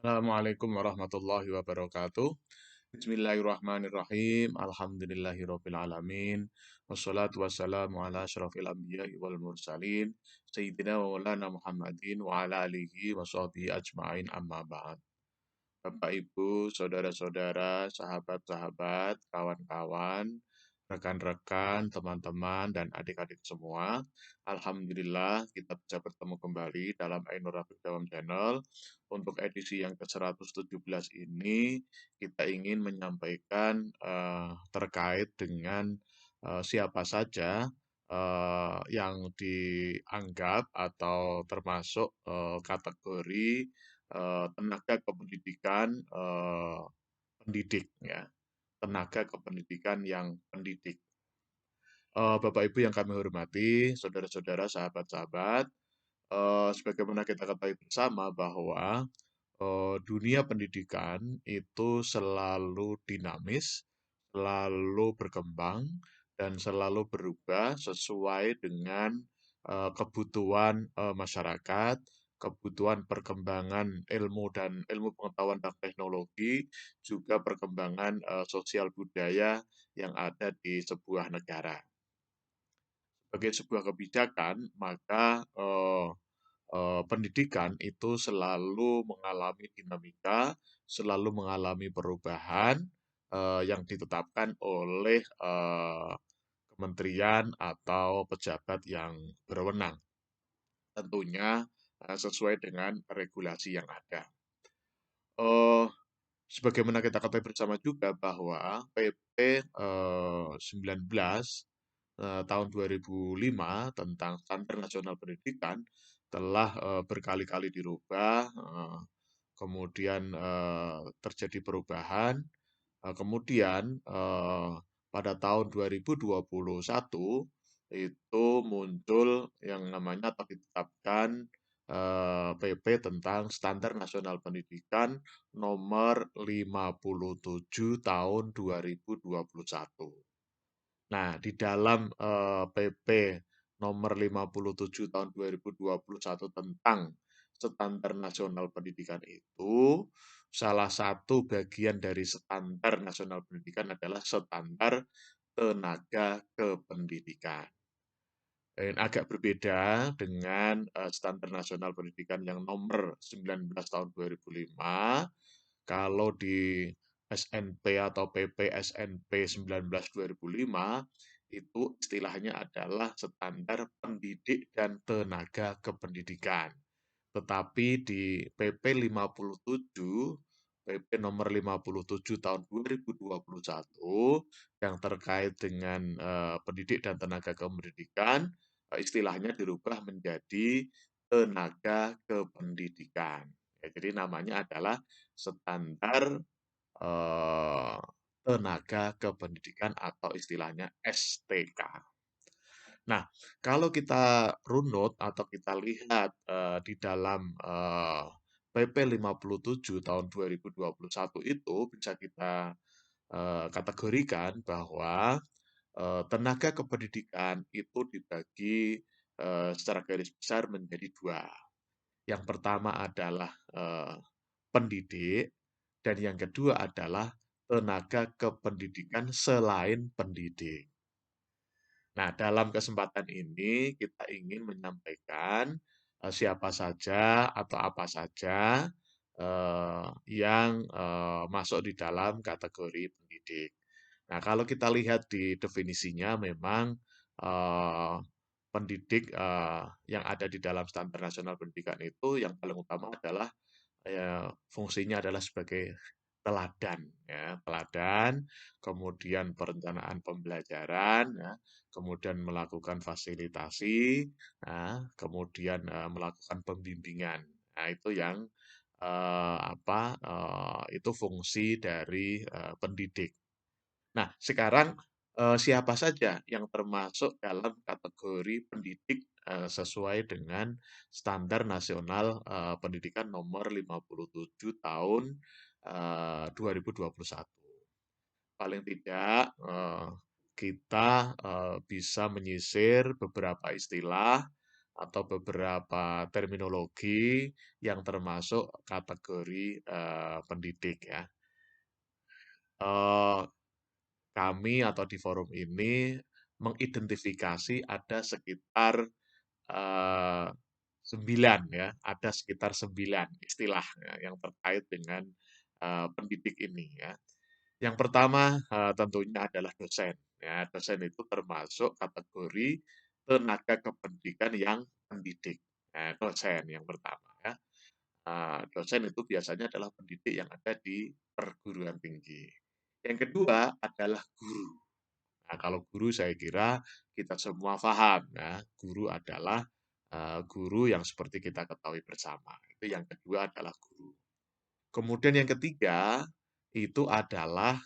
Assalamualaikum warahmatullahi wabarakatuh. Bismillahirrahmanirrahim. Alhamdulillahirabbil alamin. Wassalatu wassalamu ala asyrafil anbiya'i wal mursalin sayyidina wa maulana Muhammadin wa ala alihi wa sahbihi ajmain amma ba'd. Bapak Ibu, saudara-saudara, sahabat-sahabat, kawan-kawan, rekan-rekan, teman-teman, dan adik-adik semua. Alhamdulillah kita bisa bertemu kembali dalam Ainur Rafiq Dawam Channel. Untuk edisi yang ke-117 ini, kita ingin menyampaikan terkait dengan siapa saja yang dianggap atau termasuk kategori tenaga kependidikan pendidik ya, tenaga kependidikan yang pendidik. Bapak Ibu yang kami hormati, saudara-saudara, sahabat-sahabat, sebagaimana kita ketahui bersama bahwa dunia pendidikan itu selalu dinamis, selalu berkembang, dan selalu berubah sesuai dengan kebutuhan masyarakat, kebutuhan perkembangan ilmu dan ilmu pengetahuan dan teknologi, juga perkembangan sosial budaya yang ada di sebuah negara. Sebagai sebuah kebijakan, maka pendidikan itu selalu mengalami dinamika, selalu mengalami perubahan yang ditetapkan oleh kementerian atau pejabat yang berwenang. Tentunya sesuai dengan regulasi yang ada. Eh, Sebagaimana kita ketahui bersama juga bahwa PP 19 tahun 2005 tentang Standar Nasional Pendidikan telah berkali-kali dirubah, kemudian terjadi perubahan, kemudian pada tahun 2021 itu muncul yang namanya atau ditetapkan PP tentang Standar Nasional Pendidikan nomor 57 tahun 2021. Nah, di dalam PP nomor 57 tahun 2021 tentang Standar Nasional Pendidikan itu, salah satu bagian dari Standar Nasional Pendidikan adalah standar tenaga kependidikan. Dan agak berbeda dengan Standar Nasional Pendidikan yang nomor 19 tahun 2005. Kalau di SNP atau PP SNP 19 2005 itu istilahnya adalah standar pendidik dan tenaga kependidikan. Tetapi di PP 57, PP nomor 57 tahun 2021 yang terkait dengan pendidik dan tenaga kependidikan, istilahnya dirubah menjadi tenaga kependidikan. Ya, jadi namanya adalah standar eh, tenaga kependidikan atau istilahnya STK. Nah, kalau kita runut atau kita lihat di dalam PP 57 tahun 2021 itu bisa kita kategorikan bahwa tenaga kependidikan itu dibagi secara garis besar menjadi dua. Yang pertama adalah pendidik dan yang kedua adalah tenaga kependidikan selain pendidik. Nah, dalam kesempatan ini kita ingin menyampaikan siapa saja atau apa saja yang masuk di dalam kategori pendidik. Nah, kalau kita lihat di definisinya memang eh, pendidik yang ada di dalam Standar Nasional Pendidikan itu yang paling utama adalah fungsinya adalah sebagai teladan, ya, teladan, kemudian perencanaan pembelajaran, ya, kemudian melakukan fasilitasi, nah, kemudian melakukan pembimbingan. Nah, itu yang itu fungsi dari pendidik. Nah, sekarang siapa saja yang termasuk dalam kategori pendidik sesuai dengan Standar Nasional Pendidikan nomor 57 tahun 2021. Paling tidak kita bisa menyisir beberapa istilah atau beberapa terminologi yang termasuk kategori pendidik ya. Eh, Kami atau di forum ini mengidentifikasi ada sekitar 9 ya, ada sekitar 9 istilah ya, yang terkait dengan pendidik ini ya. Yang pertama tentunya adalah dosen. Ya, dosen itu termasuk kategori tenaga kependidikan yang pendidik. Nah, dosen yang pertama ya. Dosen itu biasanya adalah pendidik yang ada di perguruan tinggi. Yang kedua adalah guru. Nah, kalau guru saya kira kita semua paham ya, guru adalah guru yang seperti kita ketahui bersama. Itu yang kedua adalah guru. Kemudian yang ketiga itu adalah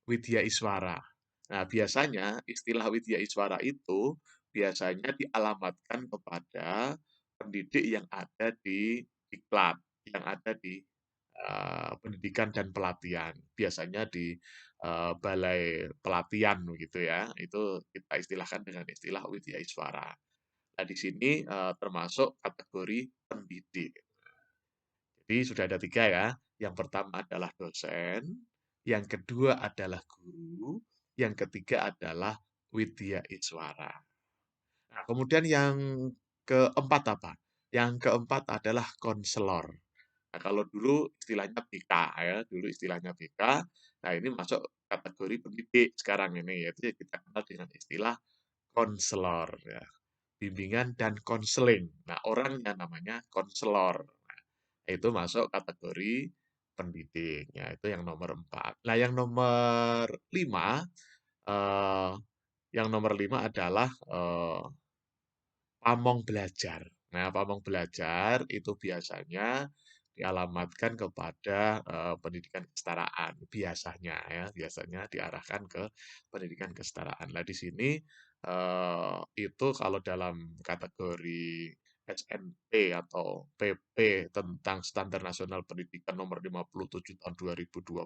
widya iswara. Nah, biasanya istilah widya iswara itu biasanya dialamatkan kepada pendidik yang ada di diklat, yang ada di pendidikan dan pelatihan. Biasanya di balai pelatihan begitu ya. Itu kita istilahkan dengan istilah widya iswara. Nah, di sini termasuk kategori pendidik. Jadi sudah ada 3 ya. Yang pertama adalah dosen, yang kedua adalah guru, yang ketiga adalah widya iswara. Nah, kemudian yang keempat apa? Yang keempat adalah konselor. Nah, kalau dulu istilahnya BK ya, dulu istilahnya BK. Nah, ini masuk kategori pendidik sekarang ini, yaitu yang kita kenal dengan istilah konselor ya. Bimbingan dan konseling. Nah, orangnya namanya konselor. Nah, itu masuk kategori pendidik. Ya, itu yang nomor 4. Nah, eh, yang nomor 5 adalah pamong belajar. Nah, pamong belajar itu biasanya dialamatkan kepada pendidikan kesetaraan biasanya ya, biasanya diarahkan ke pendidikan kesetaraan. Nah, di sini itu kalau dalam kategori SNP atau PP tentang Standar Nasional Pendidikan nomor 57 tahun 2021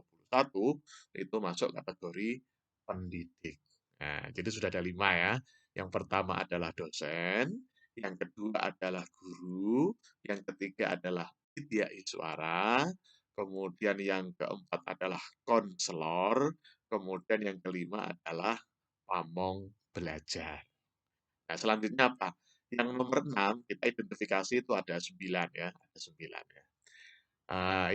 itu masuk kategori pendidik. Nah, jadi sudah ada 5 ya. Yang pertama adalah dosen, yang kedua adalah guru, yang ketiga adalah widya iswara, kemudian yang keempat adalah konselor, kemudian yang kelima adalah pamong belajar. Nah, selanjutnya apa? Yang nomor 6 kita identifikasi itu ada 9 ya, ada 9 ya.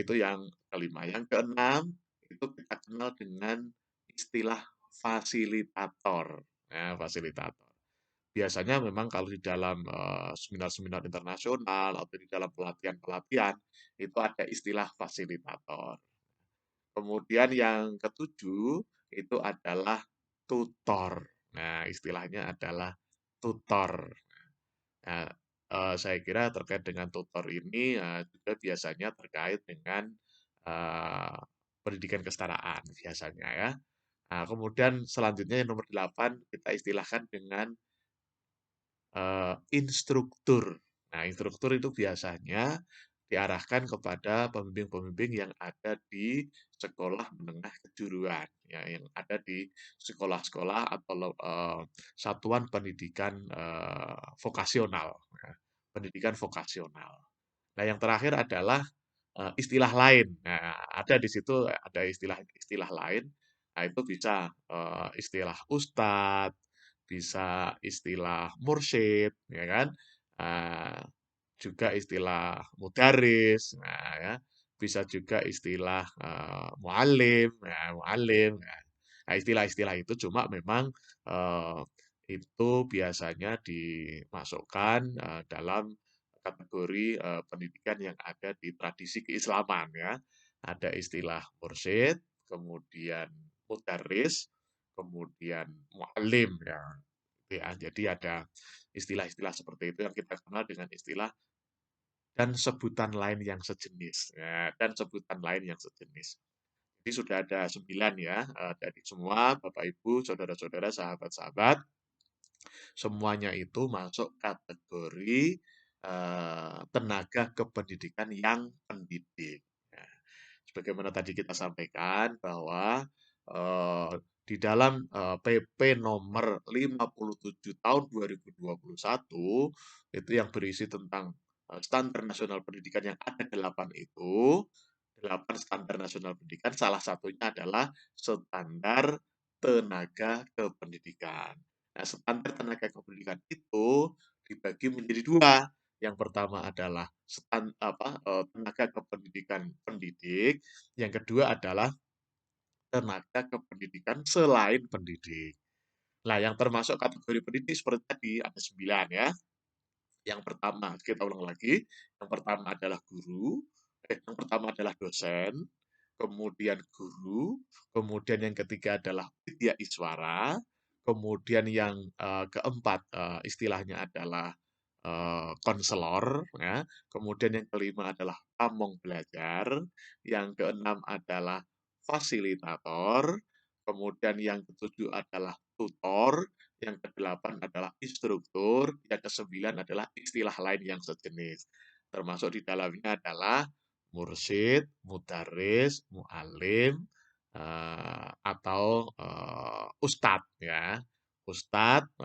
Itu yang kelima. Yang keenam itu kita kenal dengan istilah fasilitator. Ya, fasilitator. Biasanya memang kalau di dalam seminar-seminar internasional atau di dalam pelatihan-pelatihan itu ada istilah fasilitator. Kemudian yang ketujuh itu adalah tutor. Nah, istilahnya adalah tutor. Nah, saya kira terkait dengan tutor ini juga biasanya terkait dengan eee, pendidikan kesetaraan biasanya ya. Nah, kemudian selanjutnya yang nomor 8 kita istilahkan dengan instruktur. Nah, instruktur itu biasanya diarahkan kepada pembimbing-pembimbing yang ada di sekolah menengah kejuruan, ya, yang ada di sekolah-sekolah atau satuan pendidikan vokasional, ya, pendidikan vokasional. Nah, yang terakhir adalah istilah lain. Nah, ada di situ ada istilah-istilah lain. Nah, itu bisa istilah ustadz, bisa istilah mursyid, ya kan? Eee, Juga istilah mudaris, nah ya, bisa juga istilah muallim, ya muallim, ya. Nah, istilah-istilah itu cuma memang eee, itu biasanya dimasukkan dalam kategori pendidikan yang ada di tradisi keislaman ya. Ada istilah mursyid, kemudian mudaris, kemudian muallim ya. Ya, jadi ada istilah-istilah seperti itu yang kita kenal dengan istilah dan sebutan lain yang sejenis. Ya, dan sebutan lain yang sejenis. Jadi sudah ada 9 ya, dari semua Bapak Ibu, saudara-saudara, sahabat-sahabat, semuanya itu masuk kategori tenaga kependidikan yang pendidik. Nah, sebagaimana tadi kita sampaikan bahwa di dalam PP nomor 57 tahun 2021 itu yang berisi tentang standar nasional pendidikan yang ada 8 itu, 8 standar nasional pendidikan, salah satunya adalah standar tenaga kependidikan. Nah, standar tenaga kependidikan itu dibagi menjadi dua. Yang pertama adalah tenaga kependidikan pendidik, yang kedua adalah tenaga kependidikan selain pendidik. Nah, yang termasuk kategori pendidik seperti tadi ada 9 ya. Yang pertama, kita ulang lagi, yang pertama adalah guru, yang pertama adalah dosen, kemudian guru, kemudian yang ketiga adalah widya iswara, kemudian yang keempat istilahnya adalah konselor, ya. Kemudian yang kelima adalah pamong belajar, yang keenam adalah fasilitator, kemudian yang ketujuh adalah tutor, yang kedelapan adalah instruktur, yang kesembilan adalah istilah lain yang sejenis. Termasuk di dalamnya adalah mursyid, mudaris, mualim, atau ustadz ya. Ustadz,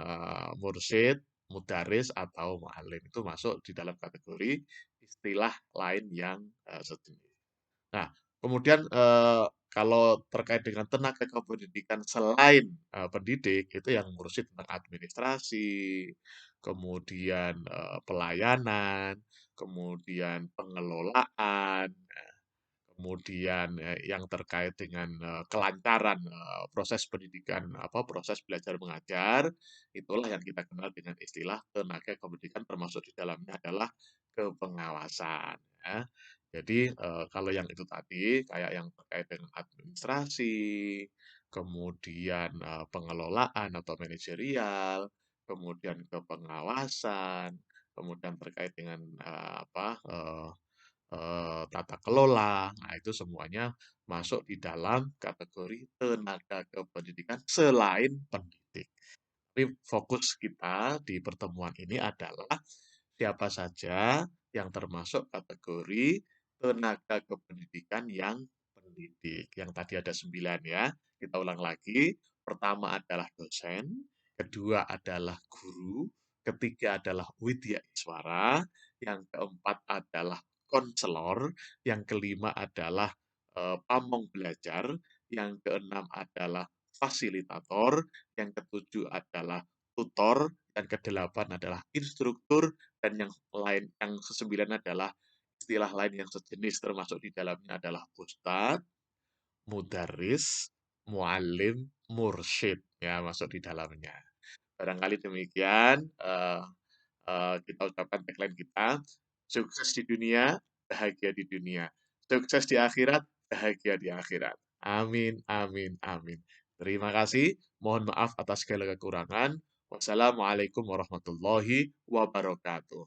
mursyid, mudaris atau mualim itu masuk di dalam kategori istilah lain yang sejenis. Nah, kemudian kalau terkait dengan tenaga kependidikan selain pendidik itu yang ngurusin tentang administrasi, kemudian pelayanan, kemudian pengelolaan, kemudian yang terkait dengan kelancaran proses pendidikan, proses belajar mengajar, itulah yang kita kenal dengan istilah tenaga kependidikan, termasuk di dalamnya adalah kepengawasan. Ya. Jadi kalau yang itu tadi kayak yang terkait dengan administrasi, kemudian pengelolaan atau manajerial, kemudian kepengawasan, kemudian terkait dengan tata kelola. Nah, itu semuanya masuk di dalam kategori tenaga kependidikan selain pendidik. Tapi fokus kita di pertemuan ini adalah siapa saja yang termasuk kategori tenaga kependidikan yang pendidik. Yang tadi ada 9 ya. Kita ulang lagi. Pertama adalah dosen, kedua adalah guru, ketiga adalah widya iswara, yang keempat adalah konselor, yang kelima adalah pamong belajar, yang keenam adalah fasilitator, yang ketujuh adalah tutor, yang kedelapan adalah instruktur, dan yang kesembilan adalah istilah lain yang sejenis, termasuk di dalamnya adalah ustadz, mudaris, muallim, mursyid, ya masuk di dalamnya. Barangkali demikian kita ucapkan tagline kita, sukses di dunia, bahagia di dunia. Sukses di akhirat, bahagia di akhirat. Amin, amin, amin. Terima kasih. Mohon maaf atas segala kekurangan. Wassalamualaikum warahmatullahi wabarakatuh.